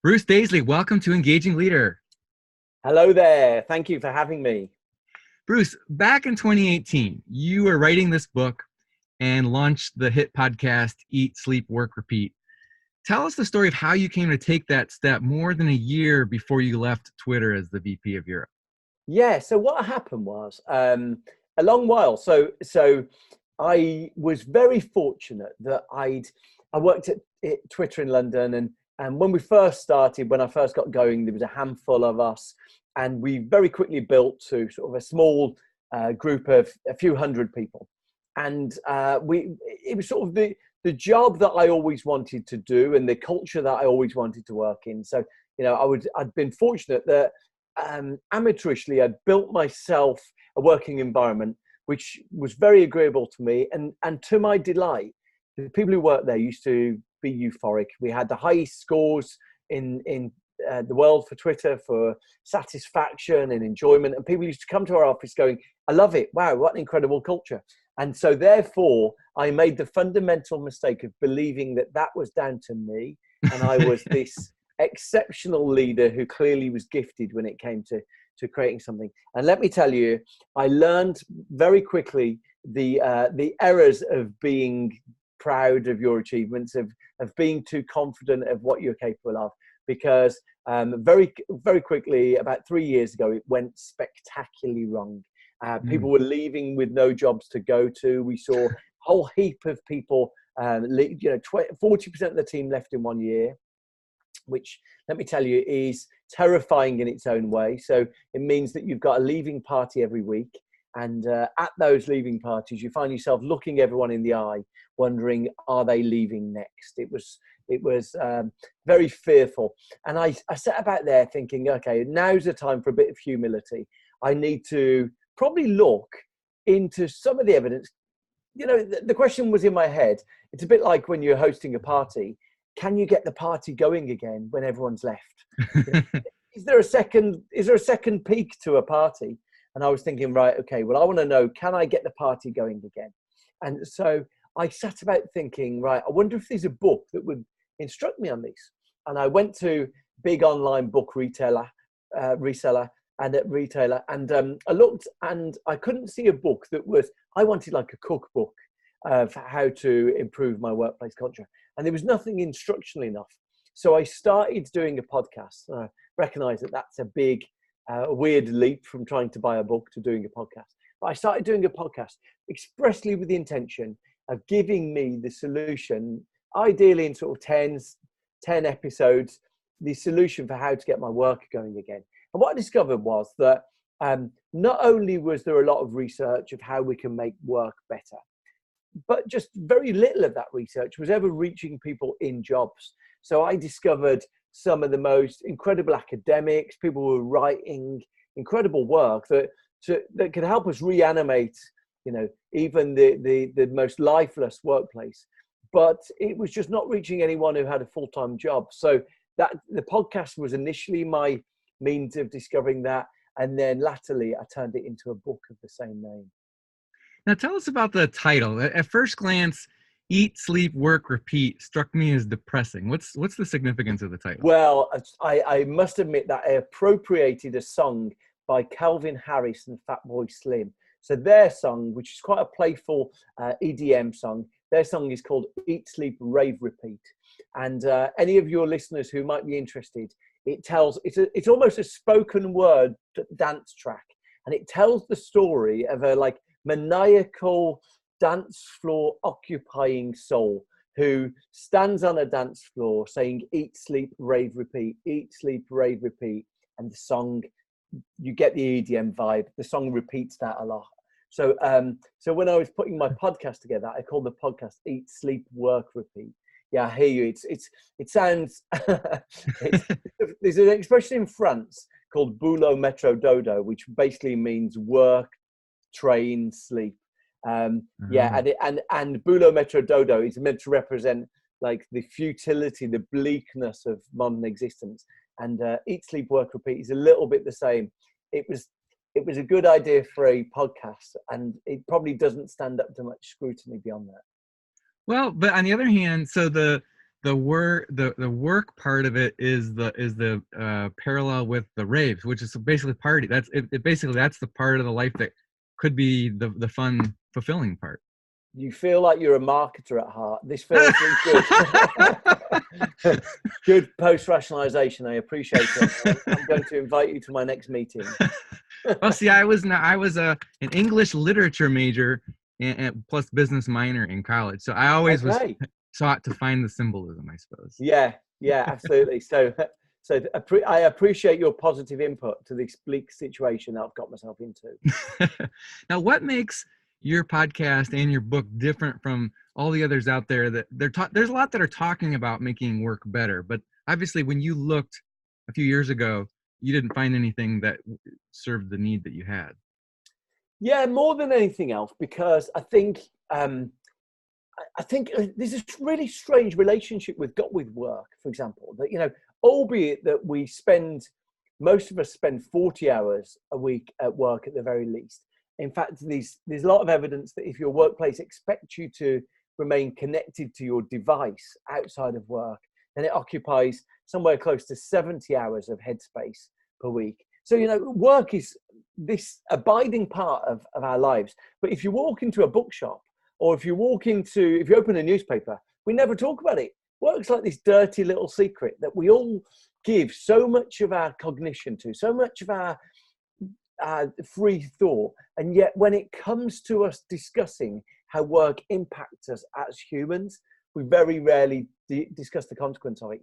Bruce Daisley, welcome to Engaging Leader. Hello there. Thank you for having me. Bruce, back in 2018, you were writing this book and launched the hit podcast, Eat, Sleep, Work, Repeat. Tell us the story of how you came to take that step more than a year before you left Twitter as the VP of Europe. Yeah, so what happened was a long while. So I was very fortunate that I worked at Twitter in London, and when we first started, when I first got going, there was a handful of us, and we very quickly built to sort of a small group of a few hundred people, and it was sort of the job that I always wanted to do and the culture that I always wanted to work in. So I'd been fortunate that amateurishly I'd built myself a working environment which was very agreeable to me, and to my delight, the people who worked there used to be euphoric. We had the highest scores in the world for Twitter for satisfaction and enjoyment, and people used to come to our office going, "I love it. Wow, what an incredible culture." And so therefore I made the fundamental mistake of believing that that was down to me, and I was this exceptional leader who clearly was gifted when it came to creating something. And let me tell you, I learned very quickly the errors of being proud of your achievements, of being too confident of what you're capable of, because very quickly, about 3 years ago, it went spectacularly wrong. People were leaving with no jobs to go to. We saw a whole heap of people, 40% of the team left in 1 year, which, let me tell you, is terrifying in its own way. So it means that you've got a leaving party every week. And at those leaving parties, you find yourself looking everyone in the eye, wondering, are they leaving next? It was very fearful. And I sat about there thinking, okay, now's the time for a bit of humility. I need to probably look into some of the evidence. The question was in my head. It's a bit like when you're hosting a party. Can you get the party going again when everyone's left? Is there a second peak to a party? And I was thinking, right, okay, well, I want to know, can I get the party going again? And so I sat about thinking, right, I wonder if there's a book that would instruct me on this. And I went to big online book reseller, and I looked, and I couldn't see a book that I wanted like a cookbook for how to improve my workplace culture. And there was nothing instructional enough. So I started doing a podcast. I recognize that that's a big, weird leap from trying to buy a book to doing a podcast. But I started doing a podcast expressly with the intention of giving me the solution, ideally in sort of 10 episodes, the solution for how to get my work going again. And what I discovered was that not only was there a lot of research of how we can make work better, but just very little of that research was ever reaching people in jobs. So I discovered some of the most incredible academics, people who were writing incredible work that could help us reanimate, even the most lifeless workplace. But it was just not reaching anyone who had a full-time job. So that the podcast was initially my means of discovering that, and then latterly I turned it into a book of the same name. Now tell us about the title. At first glance, Eat, Sleep, Work, Repeat struck me as depressing. What's the significance of the title? Well, I must admit that I appropriated a song by Calvin Harris and Fatboy Slim. So their song, which is quite a playful EDM song, their song is called Eat, Sleep, Rave, Repeat. And any of your listeners who might be interested, it's almost a spoken word dance track. And it tells the story of a maniacal dance floor occupying soul who stands on a dance floor saying, eat, sleep, rave, repeat, eat, sleep, rave, repeat. And the song, you get the EDM vibe. The song repeats that a lot. So when I was putting my podcast together, I called the podcast Eat, Sleep, Work, Repeat. Yeah, I hear you. It sounds, there's an expression in France called boulot, metro, dodo, which basically means work, train, sleep. And boulot, metro, dodo is meant to represent like the futility, the bleakness of modern existence. And Eat, Sleep, Work, Repeat is a little bit the same. It was a good idea for a podcast, and it probably doesn't stand up to much scrutiny beyond that. Well, but on the other hand, so the the work part of it is the parallel with the raves, which is basically party. That's it basically that's the part of the life that could be the fun, fulfilling part. You feel like you're a marketer at heart. This feels good. Good post-rationalization. I appreciate it. I'm going to invite you to my next meeting. Well, see, I was an English literature major and plus business minor in college, so I always was Okay. taught to find the symbolism, I suppose. Yeah, absolutely. So I appreciate your positive input to this bleak situation that I've got myself into. Now, what makes your podcast and your book different from all the others out there that there's a lot that are talking about making work better, but obviously when you looked a few years ago, you didn't find anything that served the need that you had. Yeah, more than anything else, because I think there's a really strange relationship we've got with work, for example, that, albeit that most of us spend 40 hours a week at work at the very least. In fact, there's a lot of evidence that if your workplace expects you to remain connected to your device outside of work, then it occupies somewhere close to 70 hours of headspace per week. So, work is this abiding part of our lives. But if you walk into a bookshop, or if you open a newspaper, we never talk about it. Work's like this dirty little secret that we all give so much of our cognition to, so much of our free thought. And yet when it comes to us discussing how work impacts us as humans, we very rarely discuss the consequence of it.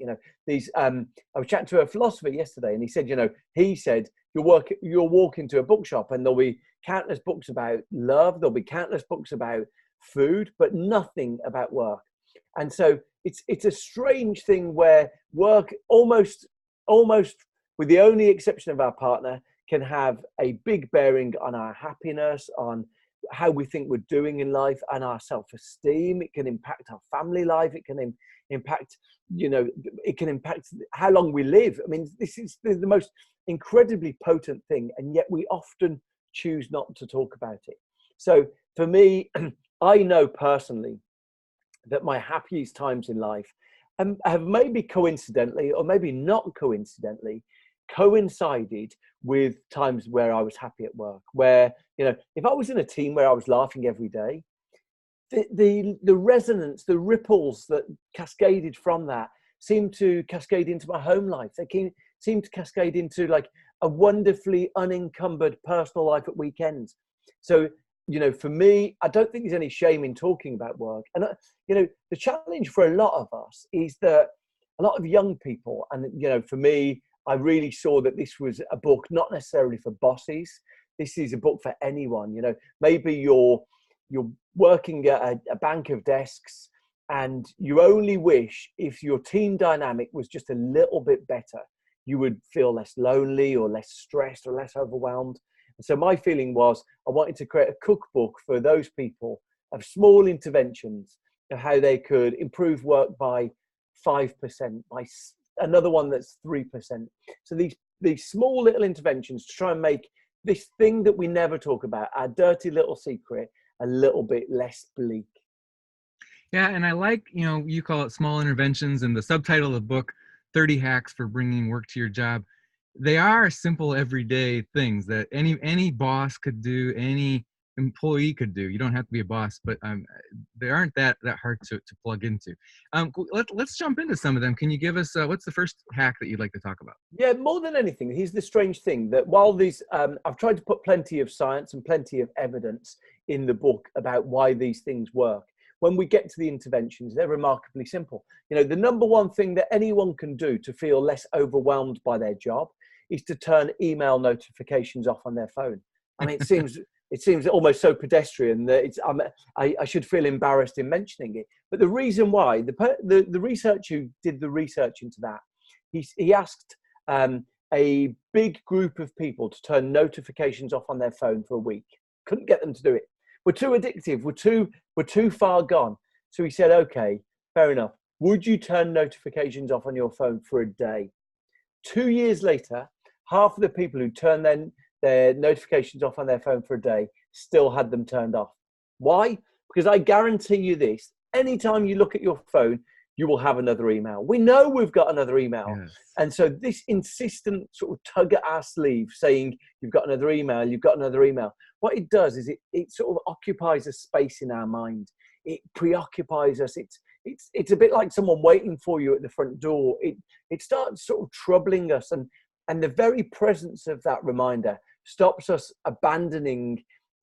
I was chatting to a philosopher yesterday, and he said, you'll walk into a bookshop and there'll be countless books about love, there'll be countless books about food, but nothing about work. And so it's a strange thing where work almost with the only exception of our partner can have a big bearing on our happiness, on how we think we're doing in life, and our self-esteem. It can impact our family life. It can impact, it can impact how long we live. I mean, this is the most incredibly potent thing, and yet we often choose not to talk about it. So for me, I know personally that my happiest times in life have maybe coincidentally, or maybe not coincidentally, coincided with times where I was happy at work, where, if I was in a team where I was laughing every day, the resonance, the ripples that cascaded from that seemed to cascade into my home life. They seemed to cascade into like a wonderfully unencumbered personal life at weekends. So, for me, I don't think there's any shame in talking about work. And, the challenge for a lot of us is that a lot of young people, and, for me, I really saw that this was a book, not necessarily for bosses. This is a book for anyone. Maybe you're working at a bank of desks, and you only wish if your team dynamic was just a little bit better, you would feel less lonely or less stressed or less overwhelmed. And so my feeling was I wanted to create a cookbook for those people of small interventions of how they could improve work by 5%, by another one that's 3%. So these small little interventions to try and make this thing that we never talk about, our dirty little secret, a little bit less bleak. Yeah, and I like, you call it small interventions, and the subtitle of the book, 30 Hacks for Bringing Work to Your Job. They are simple everyday things that any boss could do, any employee could do. You don't have to be a boss, but they aren't that hard to plug into. Let's jump into some of them. Can you give us what's the first hack that you'd like to talk about? Yeah, more than anything, here's the strange thing that while these, I've tried to put plenty of science and plenty of evidence in the book about why these things work. When we get to the interventions, they're remarkably simple. The number one thing that anyone can do to feel less overwhelmed by their job is to turn email notifications off on their phone. I mean, it seems almost so pedestrian that I should feel embarrassed in mentioning it. But the reason why, the researcher who did the research into that, he asked a big group of people to turn notifications off on their phone for a week. Couldn't get them to do it. We're too addictive. We're too far gone. So he said, okay, fair enough. Would you turn notifications off on your phone for a day? 2 years later, half of the people who turned their notifications off on their phone for a day still had them turned off. Why? Because I guarantee you this, anytime you look at your phone, you will have another email. We know we've got another email. Yes. And so this insistent sort of tug at our sleeve saying, you've got another email, you've got another email. What it does is it sort of occupies a space in our mind. It preoccupies us. It's a bit like someone waiting for you at the front door. It starts sort of troubling us. And the very presence of that reminder stops us abandoning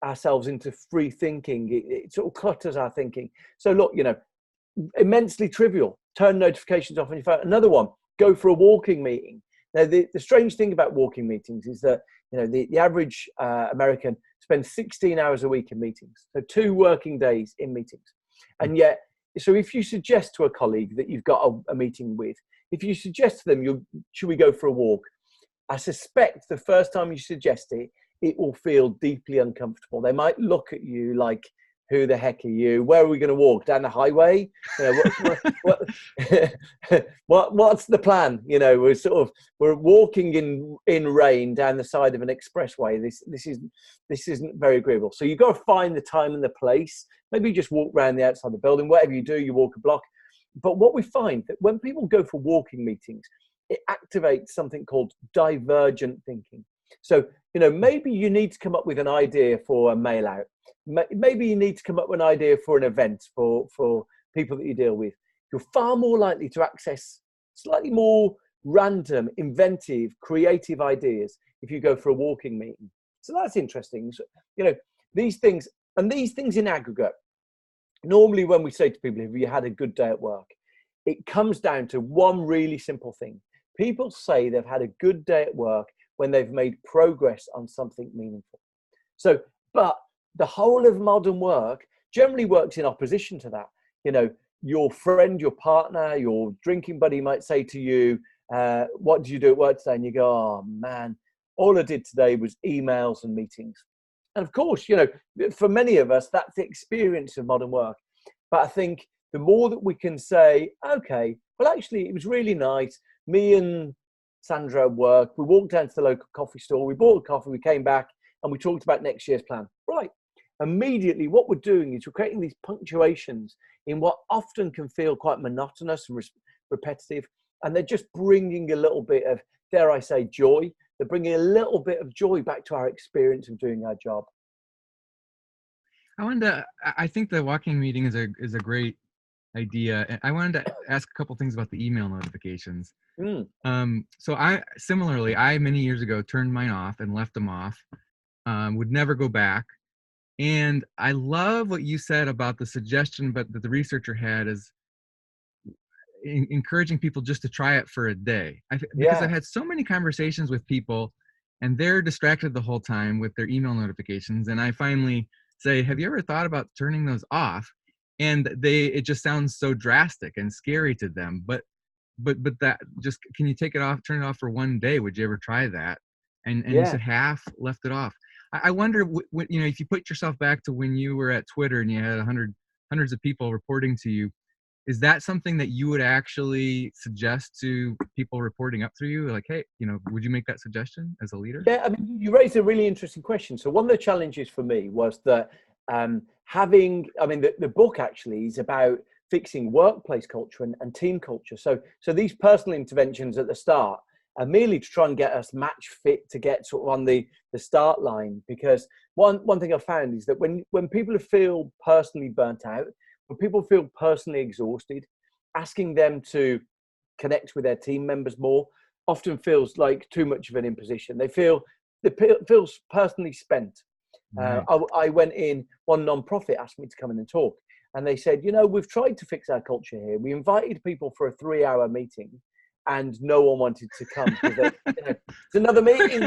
ourselves into free thinking. It sort of clutters our thinking. So look, immensely trivial. Turn notifications off on your phone. Another one, go for a walking meeting. Now, the strange thing about walking meetings is that, the average American spends 16 hours a week in meetings. So 2 working days in meetings. And yet, so if you suggest to a colleague that you've got a meeting with, if you suggest to them, should we go for a walk? I suspect the first time you suggest it, it will feel deeply uncomfortable. They might look at you like, who the heck are you? Where are we going to walk? Down the highway? What's the plan? We're walking in rain down the side of an expressway. This isn't very agreeable. So you've got to find the time and the place. Maybe you just walk around the outside of the building. Whatever you do, you walk a block. But what we find that when people go for walking meetings, it activates something called divergent thinking. So, maybe you need to come up with an idea for a mail out. Maybe you need to come up with an idea for an event for people that you deal with. You're far more likely to access slightly more random, inventive, creative ideas if you go for a walking meeting. So that's interesting. So, these things in aggregate, normally when we say to people, have you had a good day at work? It comes down to one really simple thing. People say they've had a good day at work when they've made progress on something meaningful. So, but the whole of modern work generally works in opposition to that. Your friend, your partner, your drinking buddy might say to you, what did you do at work today? And you go, oh man, all I did today was emails and meetings. And of course, for many of us, that's the experience of modern work. But I think the more that we can say, okay, well, actually, it was really nice. Me and Sandra at work, we walked down to the local coffee store, we bought a coffee, we came back and we talked about next year's plan. Right. Immediately, what we're doing is we're creating these punctuations in what often can feel quite monotonous and repetitive. And they're just bringing a little bit of, dare I say, joy. They're bringing a little bit of joy back to our experience of doing our job. I think the walking meeting is a great idea. I wanted to ask a couple things about the email notifications. So I many years ago turned mine off and left them off. Would never go back. And I love what you said about the suggestion, but that the researcher had is encouraging people just to try it for a day. Because I've had so many conversations with people and they're distracted the whole time with their email notifications. And I finally say, have you ever thought about turning those off? And it just sounds so drastic and scary to them. But that just, can you take it off, turn it off for one day? Would you ever try that? And you said half left it off. I wonder, if you put yourself back to when you were at Twitter and you had hundreds of people reporting to you, is that something that you would actually suggest to people reporting up through you? Like, hey, would you make that suggestion as a leader? Yeah, I mean, you raised a really interesting question. So one of the challenges for me was that the book actually is about fixing workplace culture and team culture. So these personal interventions at the start are merely to try and get us match fit to get sort of on the start line. Because one thing I've found is that when people feel personally burnt out, when people feel personally exhausted, asking them to connect with their team members more often feels like too much of an imposition. It feels personally spent. Right. I went in, one non-profit asked me to come in and talk. And they said, we've tried to fix our culture here. We invited people for a 3-hour meeting and no one wanted to come. It's another meeting.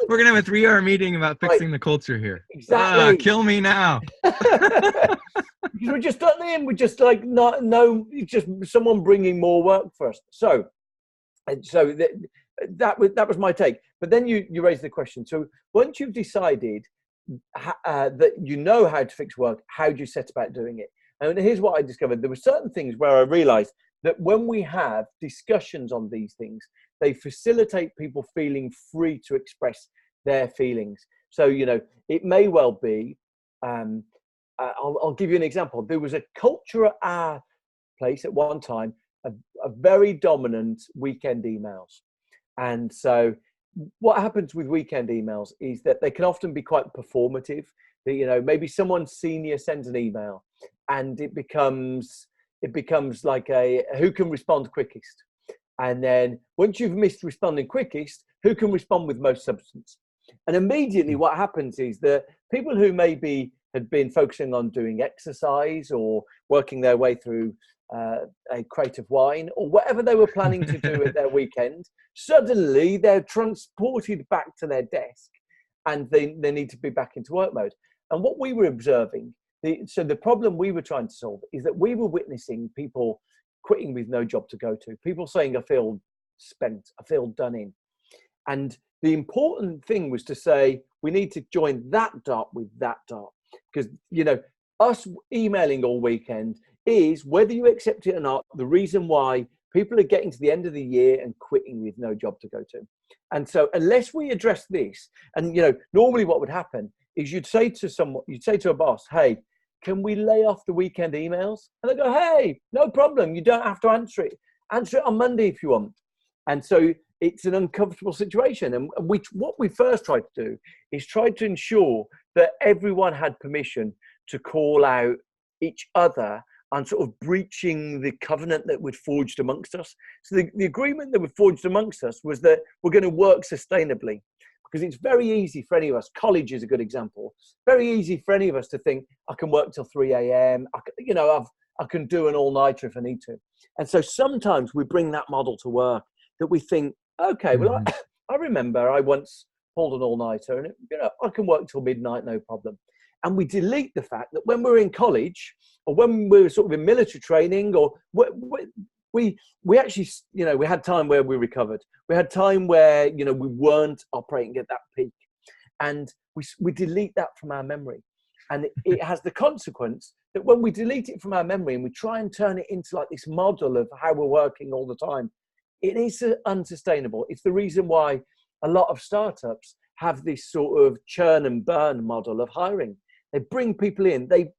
We're going to have a 3-hour meeting about fixing the culture here. Exactly. Kill me now. We're just done in. We're just like, it's just someone bringing more work for us. So that was my take. But then you raised the question. So once you've decided that you know how to fix work, how do you set about doing it? And here's what I discovered. There were certain things where I realized that when we have discussions on these things, they facilitate people feeling free to express their feelings. So, it may well be, I'll give you an example. There was a culture at our place at one time a very dominant weekend emails. And so what happens with weekend emails is that they can often be quite performative. That, you know, maybe someone senior sends an email and it becomes like a who can respond quickest. And then once you've missed responding quickest, who can respond with most substance? And immediately what happens is that people who maybe had been focusing on doing exercise or working their way through a crate of wine or whatever they were planning to do at their weekend, suddenly they're transported back to their desk and they need to be back into work mode. And what we were observing, so the problem we were trying to solve is that we were witnessing people quitting with no job to go to, people saying, I feel spent, I feel done in. And the important thing was to say, we need to join that dot with that dot. Because, you know, us emailing all weekend is, whether you accept it or not, the reason why people are getting to the end of the year and quitting with no job to go to. And so unless we address this, and, you know, normally what would happen is you'd say to a boss, hey, can we lay off the weekend emails? And they go, hey, no problem. You don't have to answer it. Answer it on Monday if you want. And so it's an uncomfortable situation. And what we first tried to do is try to ensure that everyone had permission to call out each other on sort of breaching the covenant that we'd forged amongst us. So the agreement that we forged amongst us was that we're going to work sustainably, because it's very easy for any of us. College is a good example. Very easy for any of us to think, I can work till 3 a.m. I can do an all-nighter if I need to. And so sometimes we bring that model to work, that we think, okay, well, I remember I once pulled an all-nighter and, you know, I can work till midnight, no problem. And we delete the fact that when we're in college or when we were sort of in military training, or we actually, you know, we had time where we recovered. We had time where, you know, we weren't operating at that peak. And we delete that from our memory. And it has the consequence that when we delete it from our memory and we try and turn it into like this model of how we're working all the time, it is unsustainable. It's the reason why a lot of startups have this sort of churn and burn model of hiring. They bring people in, they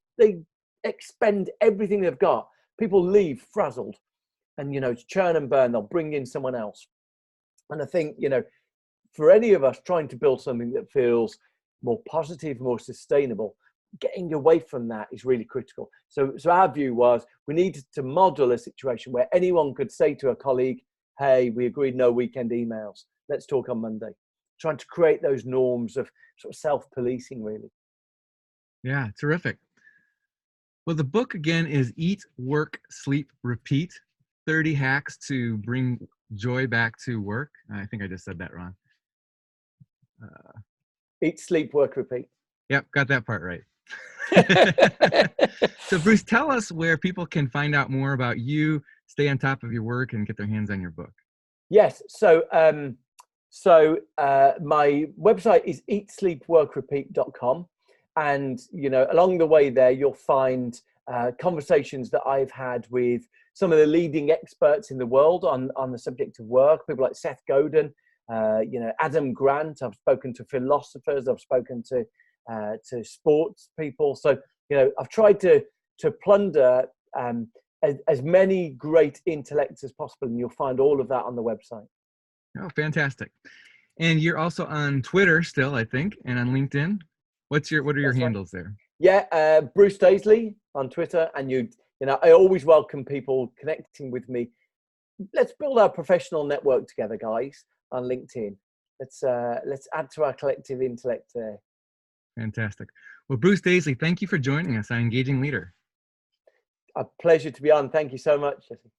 expend everything they've got. People leave frazzled, and, you know, it's churn and burn. They'll bring in someone else. And I think, you know, for any of us trying to build something that feels more positive, more sustainable, getting away from that is really critical. So our view was we needed to model a situation where anyone could say to a colleague, hey, we agreed no weekend emails. Let's talk on Monday. Trying to create those norms of sort of self-policing, really. Yeah, terrific. Well, the book again is Eat, Work, Sleep, Repeat, 30 Hacks to Bring Joy Back to Work. I think I just said that wrong. Eat, sleep, work, repeat. Yep, got that part right. So Bruce, tell us where people can find out more about you, stay on top of your work, and get their hands on your book. Yes. So my website is eatsleepworkrepeat.com. And, you know, along the way there, you'll find conversations that I've had with some of the leading experts in the world on the subject of work, people like Seth Godin, you know, Adam Grant. I've spoken to philosophers. I've spoken to sports people. So, you know, I've tried to plunder as many great intellects as possible, and you'll find all of that on the website. Oh, fantastic. And you're also on Twitter still, I think, and on LinkedIn. What are your handles there? Yeah, Bruce Daisley on Twitter, and you know, I always welcome people connecting with me. Let's build our professional network together, guys, on LinkedIn. Let's add to our collective intellect there. Fantastic. Well, Bruce Daisley, thank you for joining us on Engaging Leader. A pleasure to be on. Thank you so much, Jesse.